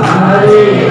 Hare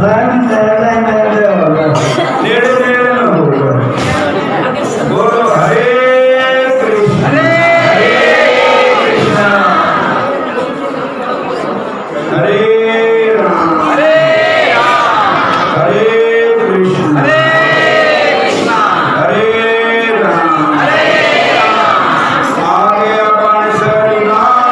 नेड़े नेड़े न होगा। बोलो हरे कृष्ण हरे राम हरे कृष्ण हरे राम। आगे अपन शरीमाला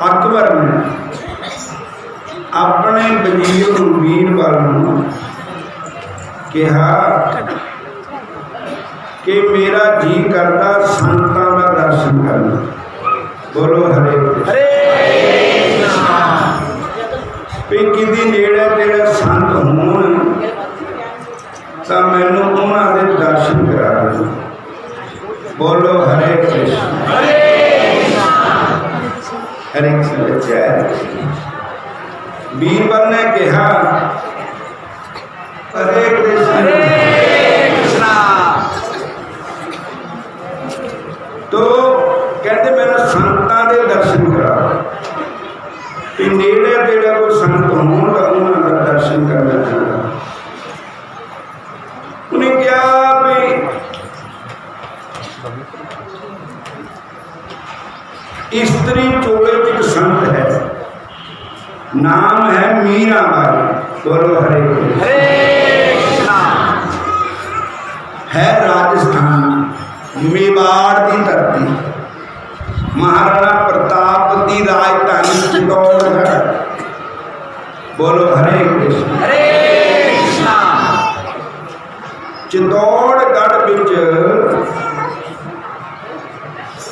अकबर ने अपने वजीर बीरबल कहा कि मेरा जी करता संतां दा दर्शन करना। बोलो हरे हरे भी किसी नेड़े तेरे संत होण तां मैनूं उन्हां दे दर्शन करा दे। बोलो हरे कृष्ण हरे कृष्ण जय। बीरबल ने कहा हरे कृष्ण तो कहते मैंने संतां दे दर्शन करा कि नेड़े तेरे कोई संत होगा उन्होंने दर्शन करना चाहता। उन्हें क्या भी स्त्री चोले एक संत है, नाम है मीराबाई। बोलो हरे कृष्ण। है राजस्थान मेवाड़ की धरती, महाराणा प्रताप की राजधानी चित्तौड़गढ़। बोलो हरे कृष्ण हरे कृष्ण। चित्तौड़गढ़ विच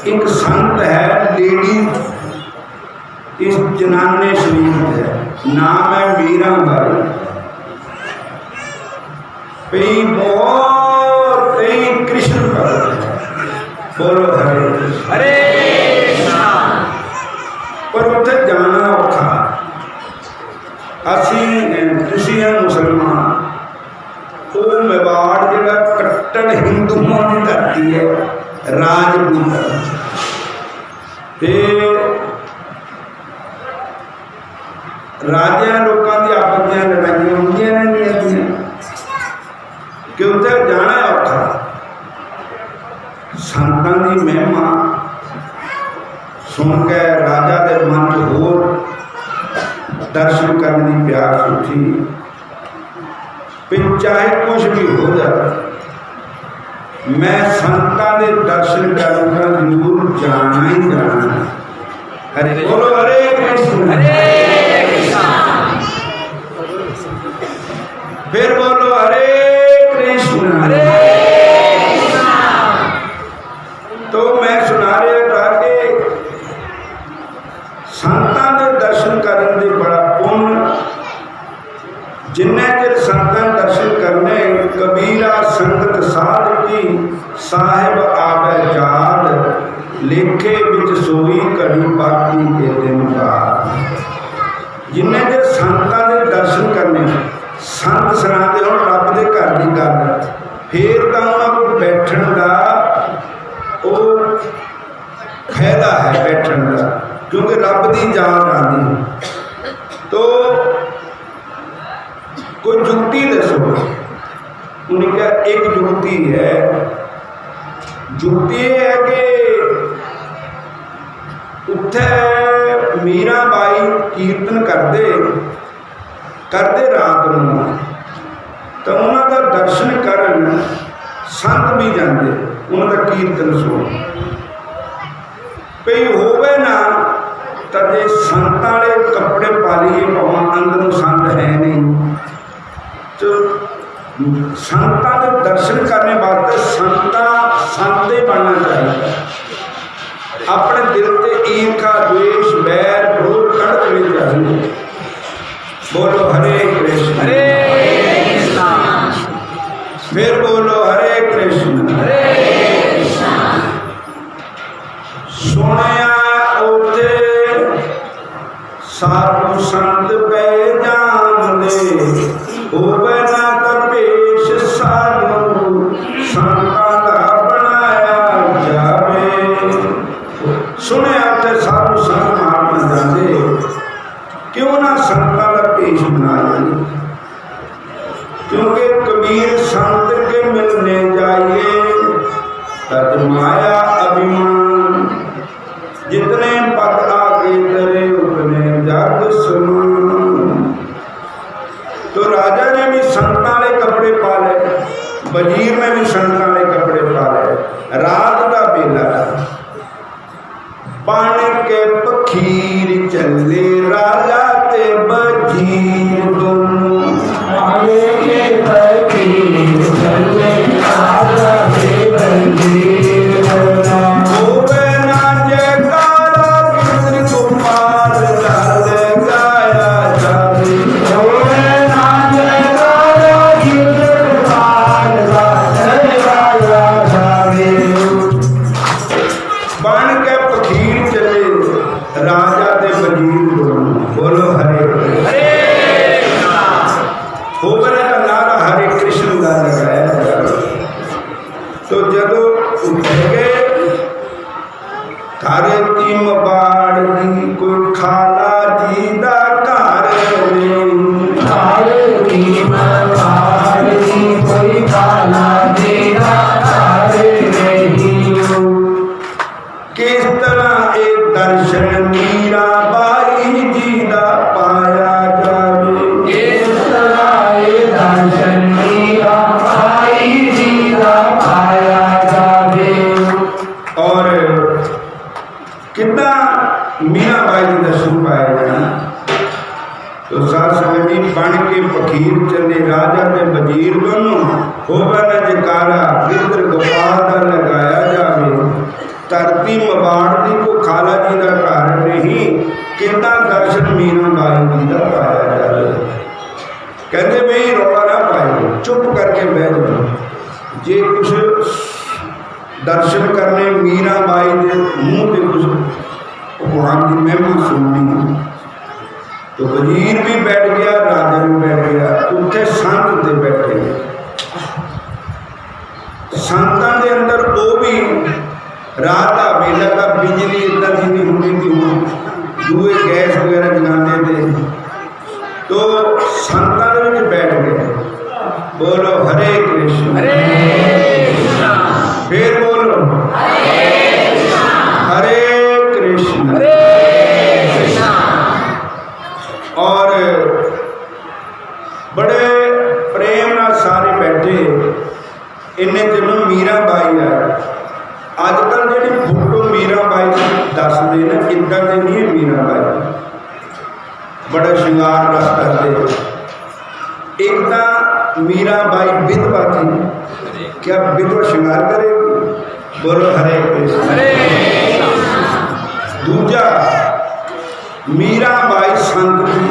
एक संत है, लेडी इस जनाने शरीफ है, नाम है मीराबाई। बहुत कृष्ण भक्त। बोलो हरे हरे कृष्ण। पर उत्थे जाना औखा। तुसीं मुसलमान, वो मेवाड़ जिहड़ा कट्टर हिंदुओं की धरती है, राजपूत ते राजिया लोगों की आपस में लड़ाइयां होंदियां रहंदियां कि उत्थे जाना औखा। संतां की महिमा सुन के राजा के मन च होर दर्शन करने की प्यास उठी। फिर चाहे कुछ भी हो जाए, मैं संतां के दर्शन करूँगा, जरूर जाना ही जाना। हरे बोलो हरे कृष्ण हरे कृष्ण। फिर बोलो हरे कृष्ण हरे। तो मैं सुना रहा था कि संतां दे दर्शन करने दे बड़ा पुण्य, जिन्ने चिर संतां दर्शन करने, कबीरा संगत साध की साहिब आवे जाद, लेखे विच सोई घड़ी बाकी के दिन बाद। जिन्ने चिर संतां दे दर्शन करने, संत सुनाते हो रब दे घर की गल, फिर तो उन्होंने को बैठन का फायदा है, बैठन का, क्योंकि रब की जान आती। तो कोई जुक्ति दसो। उन्हें क्या एक जुक्ति है। जुक्ति है कि उत्थे मीराबाई कीर्तन करते रात को, तो उन्होंने दर्शन करन संत भी जाते, उन्होंने कीर्तन सुन कई होवे ना, तो जे संतां वाले कपड़े पा लीए, भावें अंदरों संत है नहीं, तो संतां के दर्शन करने वास्ते संत ही बनना चाहिए। अपने दिल से ईर्खा द्वेष बैर विरोध कढ़ देने चाहिए। बोलो हरे कृष्ण हरे कृष्ण। फिर बोलो हरे कृष्ण हरे कृष्ण। सुनिया उते साधु संत पे जान दे, होवे ना तपेश साधु संतां दा बनाया जावे। सुनिया उते साधु संत महात्मा जाते, क्यों ना संतां दा पेश बनाया। क्योंकि कबीर संत के मिलने जाइए, तद माया अभिमान, जितने पद आगे तेरे उतने जग समान। तो राजा ने भी संतां वाले कपड़े पा ले, वजीर ने भी संतां वाले कपड़े पा ले। रात का बेला बन के पखीर चले, राजा ते वजीर दोनों। पखीर चले राजा ते वजीर दोनों। बोलो हरे होबरे का नारा हरे कृष्ण का लगाया। तो जदों उठ गए थारे तीम बाड़ दी कोई खाला जी दा घर में, थारे तीम बाड़ दी कोई खाला जी दा घर नहीं। किस तरह ए दर्शन मीरा बाई जी दा पाया जावे, किस तरह ए दर्शन मीरा बाई जी दा पाया जावे। और कितना मीरा बाई जी दर्शन पाया जाना। तो साथ संगती बन के फकीर चले राजा के वजीर दोनों। होगा न जकारा गिरधर गोपाल का लगाया जावे, धरती मबाड़ दी को खाला जी का घर नहीं। कितना दर्शन मीरा बाई जी का पाया जावे। कहते भाई रौला ना पाए, चुप करके बह जाओ। जे कुछ दर्शन करने मीरा बाई के मुंह से कुछ भगवान की महिमा सुननी। तो वजीर भी बैठ गया, राजा भी बैठ गया, उत्थे संत दे बैठे। संतां दे अंदर वो भी रात का वेला का बिजली इतना दी नहीं होती थी, दूए गैस वगैरह जलाते थे। तो संतां दे विच बैठ गए। बोलो हरे कृष्ण, फिर बोलो हरे कृष्ण। और बड़े प्रेम नाल सारे बैठे। इन्हें चलो मीरा बाई है। अजकल जी फोटो मीरा बाई दसते ना, इदा की नहीं है मीरा बाई। बड़ा श्रृंगार रस करते। एक तो मीरा बाई विधवा थी, क्या विधवा श्रृंगार करेगी? बोलो हरे कृष्ण। दूजा मीरा बाई संत थी,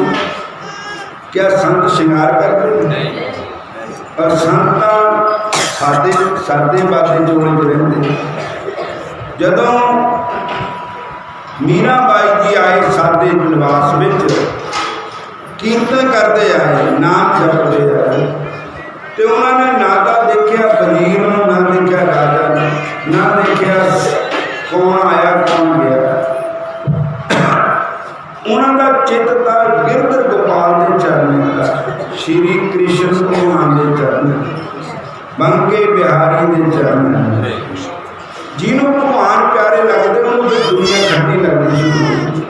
क्या संत श्रृंगार करते? और संत सादे सादे बातें जोड़ते रहते। जदों मीरा बाई जी आए सादे निवास में, कीर्तन करते आए, नाम जपते आए। तो उन्होंने ना तो देखा वजीर, ना देखा राजा, ना देखा कौन आया कौन गया। उन्होंने चित था गिरधर गोपाल के चरणों का, श्री कृष्ण भगवान के चरण, बंके बिहारी के चरण। जिन्हों भगवान प्यारे लगते उन्होंने दुनिया ठंडी लगनी शुरू हुई।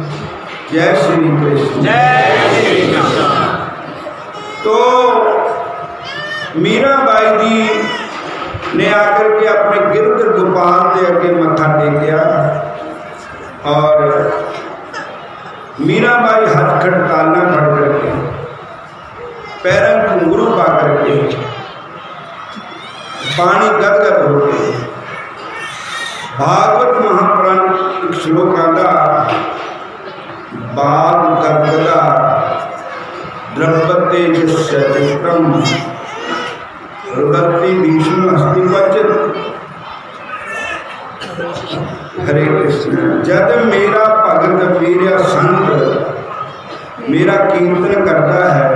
जय श्री कृष्ण, जय श्री कृष्ण। तो मीरा बाई जी ने आकर के अपने गिरधर गोपाल के अगे मत्था टेकिया। और मीरा बाई हाथ खड़काना पड़ करके, पैरों घुंघरू पा करके, पानी गदगद हो गए। भागवत महापुराण एक श्लोक आता, बाग गदगदा द्रव्यते चित्रम रुदत्ति भीष्म अस्ति क्वचित्। हरे कृष्ण। जब मेरा भगत वीर संत मेरा कीर्तन करता है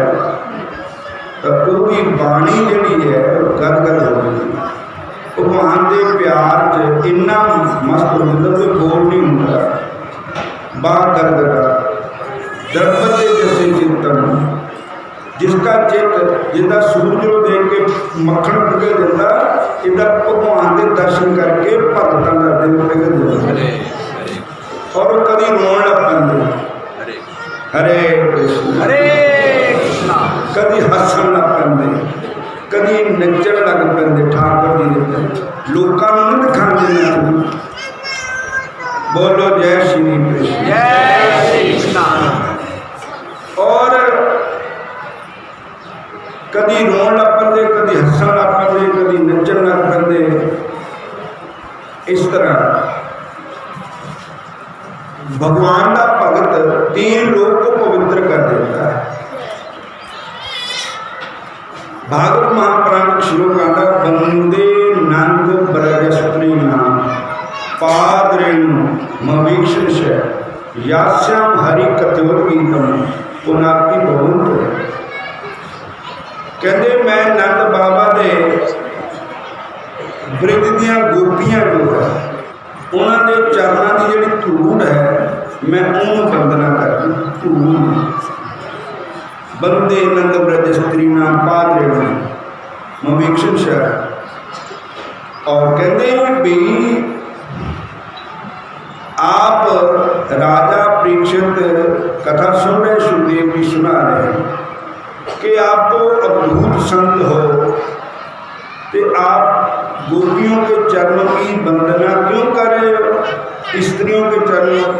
तो पूरी बाणी जी है गदगद हो गई। भगवान के प्यार च इन्ना मस्त हो जाता कोई बोल नहीं होता। बाग गदगदा द्रव्यते जैसे चित्तम, जिसका चित्त जिसका सूरज को देख के मक्खन पिघल देता, इधर भगवान के दर्शन करके भगतों का दिल पिघल जाता। और कभी रोन लग पेंदे, हरे कृष्ण हरे कृष्ण। कभी हसन लग पेंदे, कभी नचन लग पेंदे ठाकुर जी दे। लोकां नूं नहीं दिखांदे ना। बोलो जय श्री कृष्ण, जय श्री कृष्ण। और कभी रोन लग पेंदे, कभी हसन लग पेंदे, कभी नचन लग पेंदे। इस तरह भगवान का भगत तीन लोग को पवित्र कर देता है। भागवत महापुराण श्लोक आता, वंदे नंद ब्रजस्त्री नाम पाद रेणु मवी विशेष है यास्याम हरि कत्योर गीतम पुनाति भवंत। कहते मैं नंद बाबा दे ब्रिज दियां गोपियां जो है उन्होंने चरणों की जी धूड़ है मैं उन्होंने वंदना करती। धूड़ बंदे नंद ब्रज स्त्री नाम पादरे मवीक्षण शहर। और कहते हैं भी आप राजा परीक्षित कथा सुन रहे, सुखदेव जी सुना रहे कि आप तो अद्भुत संत हो, तो आप गोपियों के चरणों की वंदना क्यों कर रहे हो, स्त्रियों के चरणों?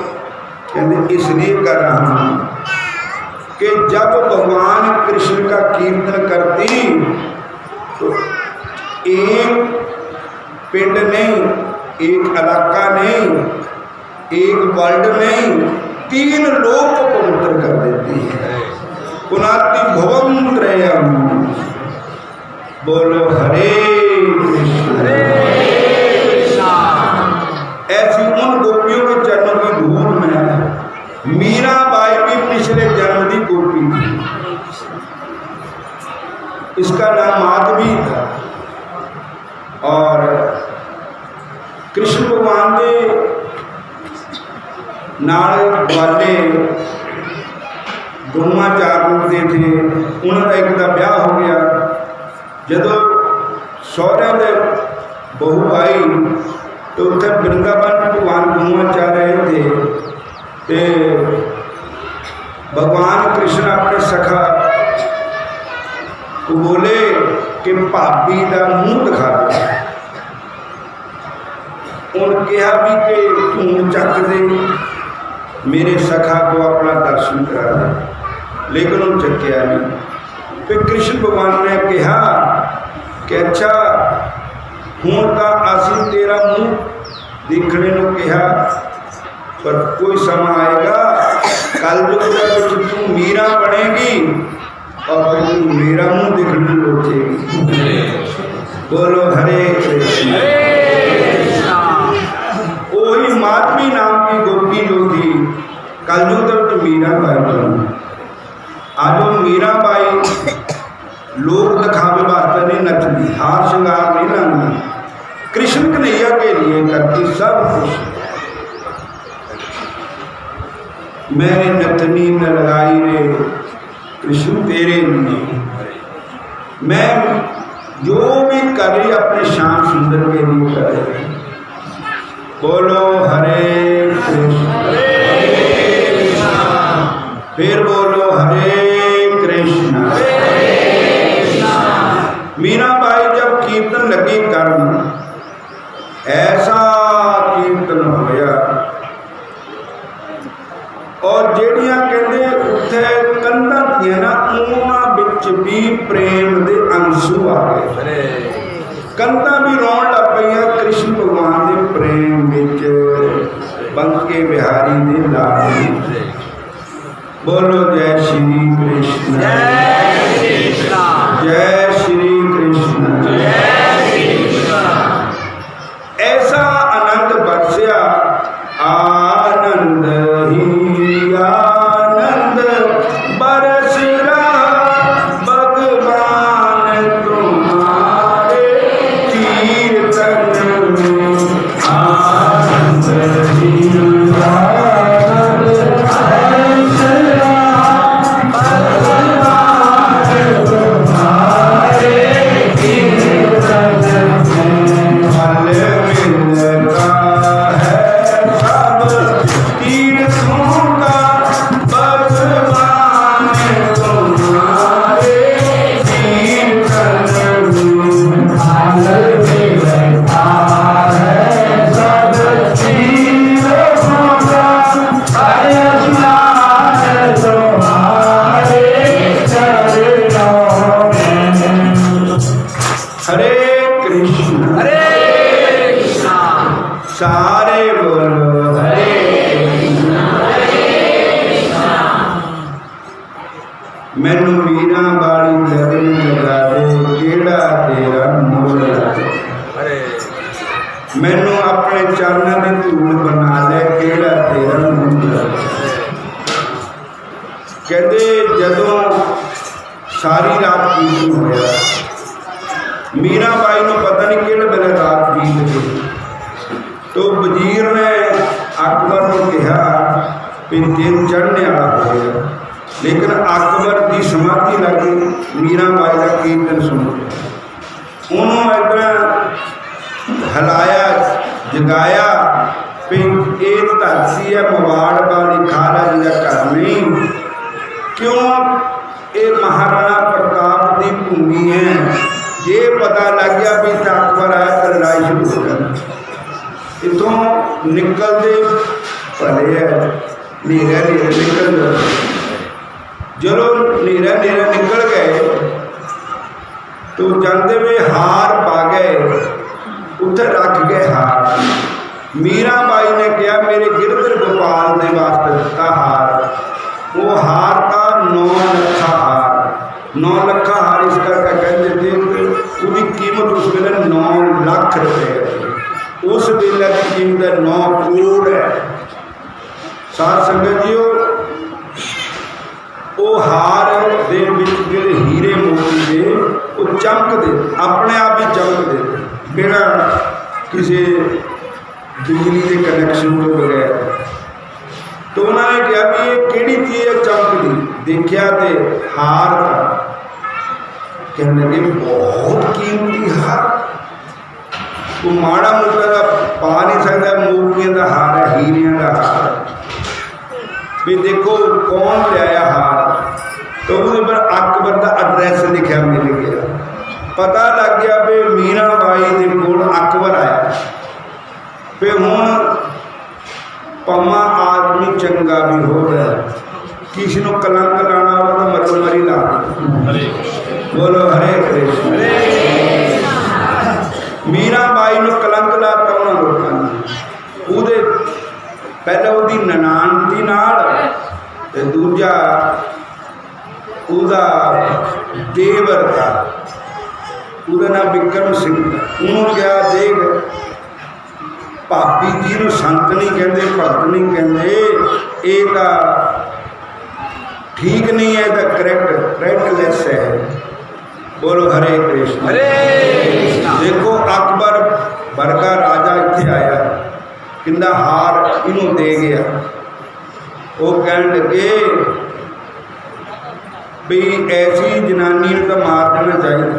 कहते इसलिए कर रहा हूँ कि जब भगवान कृष्ण का कीर्तन करती तो एक पिंड नहीं, एक इलाका नहीं, एक वर्ल्ड नहीं, 3 लोग को पवित्र कर देती है। पुनाति भवम त्रयम। बोलो हरे कृष्ण। ऐसी उन गोपियों के चरणों की धूल में मीराबाई भी पिछले जन्म की गोपी थी। इसका नाम माधवी था। और कृष्ण भगवान के नाल वाले दोनों 4 मुंडे थे, उन्होंने एक का ब्याह हो गया। जदों सौहरे दे बहू आई तो उत्थे वृंदावन भगवान घूमना चाह रहे थे, तो भगवान कृष्ण अपने सखा को बोले कि भाभी का मुँह दिखा दे। उन्होंने कहा भी कि धूम चक दे, मेरे सखा को अपना दर्शन करा दे, लेकिन उन्होंने चक्या नहीं। फिर कृष्ण भगवान ने कहा कि अच्छा हूँ तो असी तेरा मुँह देखने को कहा, पर कोई समा आएगा कल जो तू मीरा बनेगी और फिर तू मेरा मुँह देखने लौटेगी। बोलो हरे कृष्ण। वही माधवी नाम की गोपी जो थी कलयुग तक मीराबाई बनी। आज वो मीराबाई लोग दिखावे वास्ते नहीं नचती, हार श्रृंगार नहीं लाती, कृष्ण कन्हैया के लिए करती सब कुछ। मैंने नथनी न लगाई रे कृष्ण तेरे लिए, मैं जो भी कर रही अपने श्याम सुंदर के लिए कर रही। बोलो हरे कृष्ण। फिर बोलो हरे कृष्ण। मीराबाई जब कीर्तन लगी करन, ऐसा कीर्तन होया और जेड़ियां कहते उत्थे कंधा थी ना, उन्हां विच भी प्रेम दे अंसू आ गए। कंधा भी रोन लग पईयां कृष्ण भगवान के प्रेम विच, बंके बिहारी दे लाड। बोलो जय श्री कृष्ण। जय श्री कृष्ण। ऐसा आनंद बरसया, आनंद ही आनंद बरस रहा भगवान तुम्हारे कीर्तन में। आनंद ही आनंद बरस रहा भगवान तुम्हारे कीर्तन में। फल मिलता है सब तीर्थों भी दिन चढ़ने वाला हो गया। लेकिन अकबर की समाधि लगी, मीराबाई का कीर्तन सुन के उन्होंने इतना हिलाया जगाया भी ये धरती है मवाड़ वाली खाला जी का घर नहीं। क्यों? ये महाराणा प्रताप की भूमि है। ये पता लग गया भी अकबर आया तो लड़ाई शुरू हो गई। इतों निकलते भले है नीरा नीरा निकल जो नीरा नीरा निकल गए तो जाते हुए हार पा गए, उत्थे रख गए हार। मीराबाई ने कहा मेरे गिरधर गोपाल ने वास्ते दिता हार। वो हार का 9 लखा हार। 9 लखा हार इस करके कहते थे उसकी कीमत उस वेले 9 लाख रुपए। उस वेले की कीमत 9 करोड़ है। साध संगत जी वो हार दे जिहड़े हीरे मोती दे वो चमकदे अपने आप ही चमकदे बिना किसी बिजली के कनैक्शन के बगैर। तो उन्होंने कहा भी ये किहड़ी चीज़ है चमकदी? देखा तो हार था। कहने लगे बहुत कीमती हार, वो माड़ा मोटा का पा नहीं सकता, मोतियों का हार है, हीरिया का हार। भी देखो कौन लिया हार? तो उस पर अकबर का एड्रैस लिखा मिल गया। पता लग गया भी मीराबाई के कोल अकबर आया। फिर हुण पमा आदमी चंगा भी हो गया, किसी को कलंक लाना हो तो मरो मरी ला। बोलो हरे कृष्ण। मीराबाई ने कलंक लाता उन्होंने लोगों ने। उहदे पहले उसकी ननान थी नाल ते दूजा उहदा देवर था, उहदा नाम विक्रम सिंह था। उन्होंने क्या देख भाभी जी को संत नहीं कहते, भगत नहीं कहते, ये तो ठीक नहीं है, तो करेक्टलेस है। बोलो हरे कृष्ण। देखो अकबर वर्गा राजा इत्थे आया, किंदा हार इनू दे गया। वो कह लगे भी ऐसी जनानी तो मार देना चाहिए।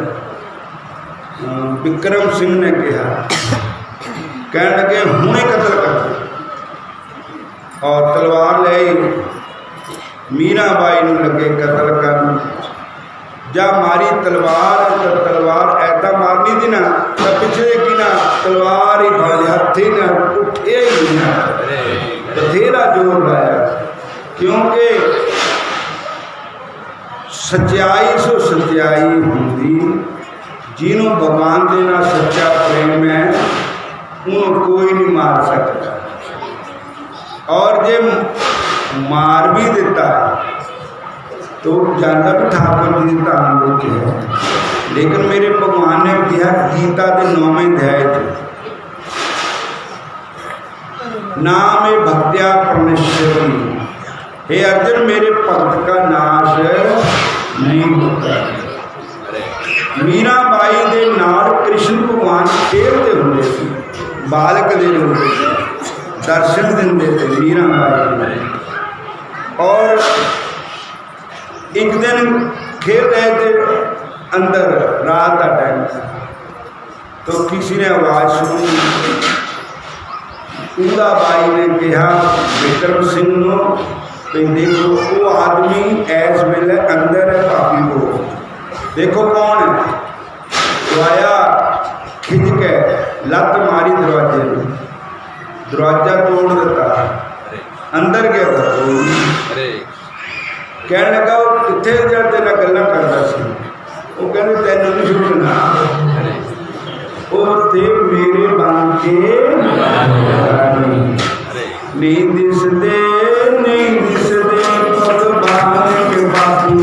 विक्रम सिंह ने कहा, कह लगे हुणे कतल कर। और तलवार ले मीराबाई ने लगे कतल कर। जब मारी तलवार तो तलवार ऐसा मारनी थी ना तो पिछले की ना तलवार ही फड़ हथे ना उठे ही ना, बथेरा जोर लाया। क्योंकि सच्चाई सो सच्चाई होंगी, जिन्हों भगवान देना सच्चा प्रेम है उन्होंने कोई नहीं मार सकता। और जे मार भी देता तो जाता भी ठाकुर जी की धाम में है। लेकिन मेरे भगवान ने कहा गीता के 9वें अध्याय नाम है भक्त्या परमेश्वरी। हे अर्जुन मेरे भक्त का नाश नहीं होता। मीराबाई के नाल कृष्ण भगवान खेलते होंगे सी, बालक दे दर्शन देंगे थे मीराबाई। और एक दिन खेल रहे थे अंदर, रात का टाइम था, तो किसी ने आवाज़ सुनी। बाई ने कहा विक्रम सिंह नो भी देखो वो आदमी इस वेले अंदर है, भाभी को देखो कौन है। तो आया खिंच के लत मारी दरवाजे में, दरवाजा तोड़ देता, अंदर गया था। कह लगा वो कितने जब तेरा गल्ला करता सी, वो कहने तेन नहीं छुड़ना, वो थे मेरे बन के नहीं दिसदे भगवान के बापू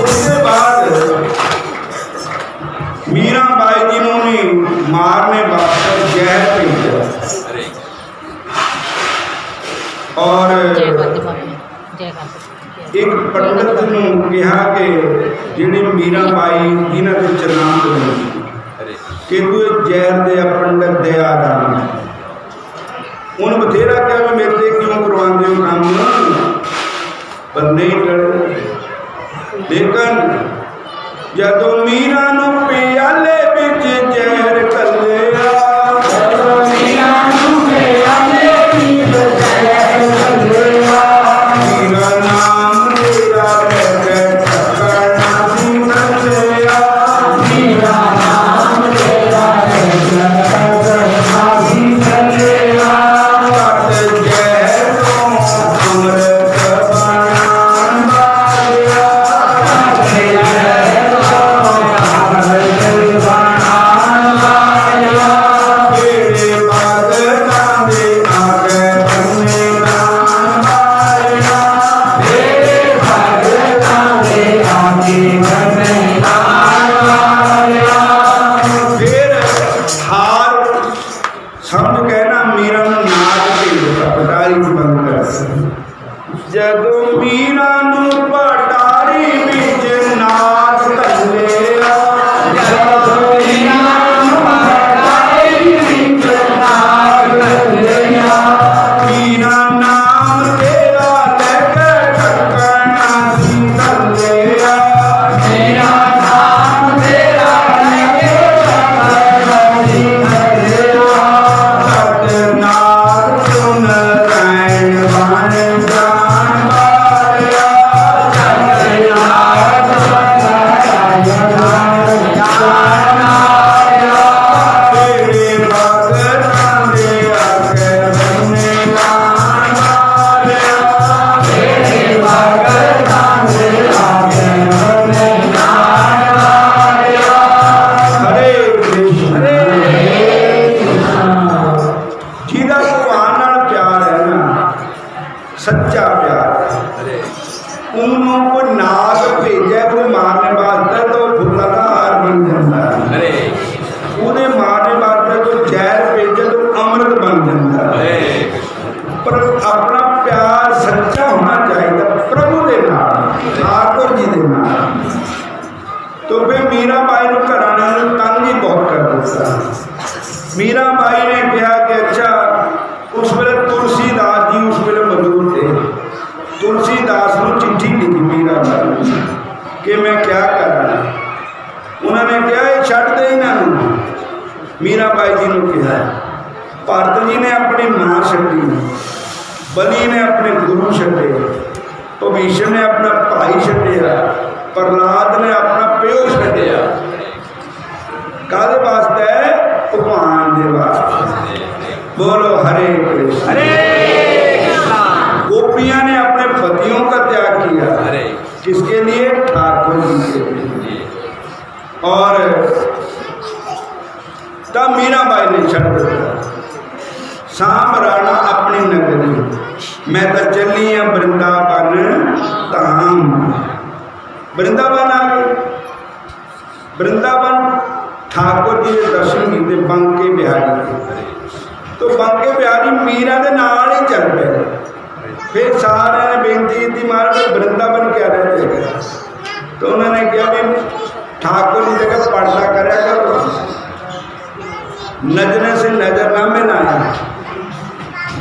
उसके बाद मीराबाई जी ने मारने वास्ते जहर भेजा और एक पंडित ने कहा कि जिहड़ी मीराबाई जिन्हां दे चरनां कि तू जहर दे पंडित दया दान उन्हें बथेरा क्या भी मेरे से क्यों करवाते हो काम पर नहीं टले लेकिन जदों मीरा नूं प्याले विच जहर घल्लिया मीरा नाम तेरा लैके ठक्करना सी घल्लिया मीरा नाम तेरा लैके ठक्करना सी घल्लिया कट जहर तो अमृत बनाण वालिया कट जहर तो अमृत बनाण वालिया तेरे भगतां दे आगे बन्ने दान वालिया तेरे भगतां दे आगे बन्ने दान वालिया फिर हार समझ गए ना मीरा नाग भेजता पटारी बंद कर जदों मीरा नूं पटारी विच नाग घल्लिया जदों मीरा नूं पटारी विच नाग घल्लिया मीरा नाम तेरा लैके ठक्करना सी घल्लिया मीरा नाम तेरा लैके ठक्करना सी घल्लिया सतनाम सुन रैण बन जान वालिया सतनाम सुन रैण जान वालिया तेरे भगतां दे आगे बन्ने दान वालिया तेरे भगतां दे आगे बन्ने दान वालिया हरे कृष्ण जिहदा भगवान नाल प्यार है ना सच्चा प्यार उन्होंने कोई नाग भेजा कोई मारने वास्ते तो फुल्लां दा हार बन जाता है उन्हें मारने वास्ते तो जहर भेजे तो अमृत बन जाता है पर अपना प्यार सच्चा होना चाहिए प्रभु के नाल ठाकुर जी के नाल तो फिर मीराबाई को घराने तंग ही बहुत कर दिता मीराबाई ने कहा कि अच्छा उस वे तुलसीदास जी उस वे मौजूद थे तुलसीदास को चिट्ठी लिखी मीराबाई कि मैं क्या करा उन्होंने कहा ये छड्ड दे इन्हों मीराबाई जी ने कहा भरत जी ने अपनी मां छड्डी बली ने अपने गुरु छड्डे भविष्य ने अपना भाई छड्डिया प्रहलाद ने अपना प्यो छड्डिया काहदे वास्ते भगवान दे वास्ते बोलो हरे कृष्ण गोपियां ने अपने पतियों का त्याग किया किसके लिए ठाकुर जी के लिए और तब मीराबाई ने छड़ दिया सांभ राणा अपनी नगरी मैं तो चली हाँ वृंदावन धाम वृंदावन आ गए वृंदावन ठाकुर जी के दर्शन किए बंके बिहारी के तो बंके बिहारी मीरा के नाल ही चल पे फिर सारे ने बेनती की महाराज वृंदावन क्या रहते हैं तो उन्होंने कहा भी ठाकुर जी जगह पर्दा कराया करो नजर से नजर ना मिलाए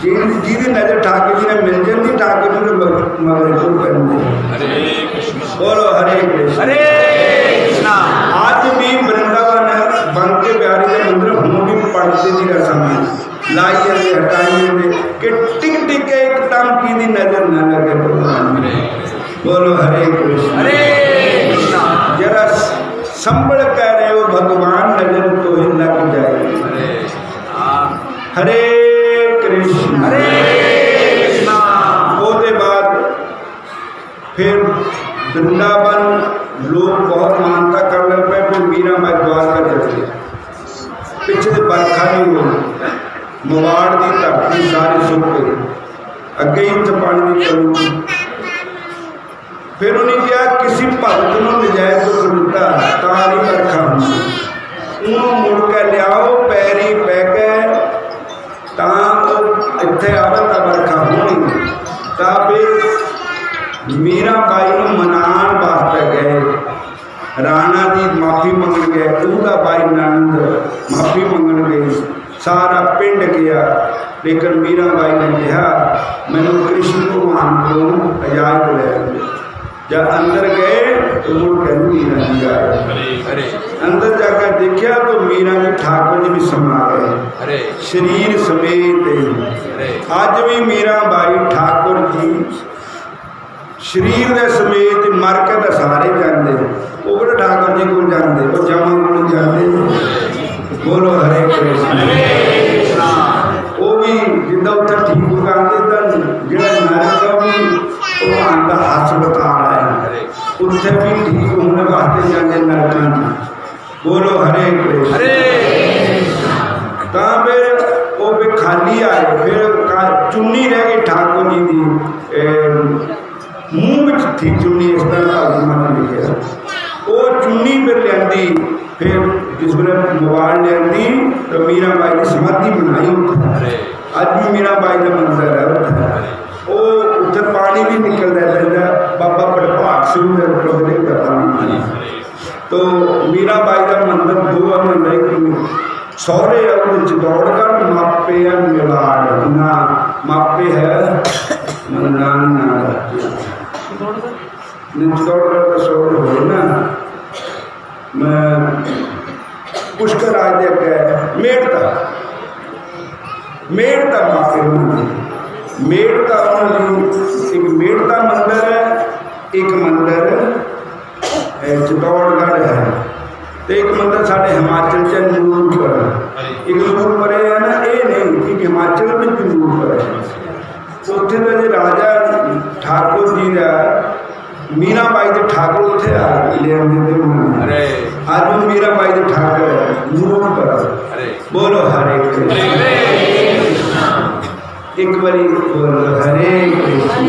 जिहदी नजर ठाकुर जी ने मिल जाती ठाकुर जी ने मगर को करते बोलो हरे कृष्ण हरे कृष्ण आज भी वृंदावन बंके बिहारी के मंदिर हम भी पढ़ते नहीं रह समय लाइए हटाइए कि टिक टिक के एक टाइम की नजर न लगे भगवान बोलो हरे कृष्ण हरे कृष्ण जरा संभल कह रहे हो भगवान नजर तो ही लग जाए हरे कृष्ण हरे कृष्ण उसके बाद फिर वृंदावन लोग बहुत मानता करने पे फिर मीरा बाई द्वारका चले पिछले बरखा नहीं हुई मवाड़ की धरती सारी सुख गई अगे ही तो पानी की कमी फिर उन्हें कहा किसी भगत को नजायज दुख दिता तारी बरखा होंगी, मुड़ के लियाओ पैरी पै गए इत्थे आवे तो बरखा होनी। तो फिर मीरा बाई को मनाने वास्ते गए, राणा जी माफ़ी मंगन गए, उदा बाई नंद माफ़ी मंगन गई, सारा पिंड गया। लेकिन मीरा बाई ने कहा मैनू कृष्ण भगवान को इजाजत ले। जब अंदर गए तो मुड़ के मीरा जी आए, अंदर जाकर देखा तो मीरा जी ठाकुर जी भी समा गए शरीर समेत। अज भी मीरा बाई ठाकुर जी शरीर के समेत मर के तो सारे जाते, वो कि ठाकुर जी को जाते, वो जमा को जाते। बोलो हरे कृष्ण। वो भी जिदा उत्तर ठीक करते तो जो नरक भी भगवान का हस्पताल है, उत्थे भी ठीक होने वास्ते जाते नरक। बोलो हरे कृष्ण। तो फिर वो भी खाली आए, फिर चुन्नी रह गई ठाकुर जी की मूँह में थी चुन्नी, इस तरह का लिखे। वो चुन्नी फिर लियांदी, फिर जिस वे मोबाइल लियांदी तो मीरा बाई की समाधि बनाई उत्थे। अज भी मीरा बाई का मंदिर है उत्थे, वो उत्थे पानी भी निकलता रहता, बाबा प्रभाग सिंह के प्रगटे का पानी। तो मीरा बाई का मंदिर दो मंदिर सौरे चित्तौड़गढ़ मापे है मेवाड़ ना मापे है चित्तौड़गढ़ का सौरे हो ना मैं पुष्कर आज मेड़ता मापे मेड़ता एक मेड़ता मंदिर है, एक मंदिर चित्तौड़गढ़ है, तो एक मंदिर साढ़े हिमाचल च नूरपुर, एक नूरपुर है ना, ये नहीं एक हिमाचल में भी नूरपुर है। उत्थे का जो राजा ठाकुर जी का मीरा बाई के ठाकुर उत्थे आ ले आते, आज वो मीरा बाई के ठाकुर है नूरपुर। बोलो हरे कृष्ण। एक बारी बोलो हरे कृष्ण।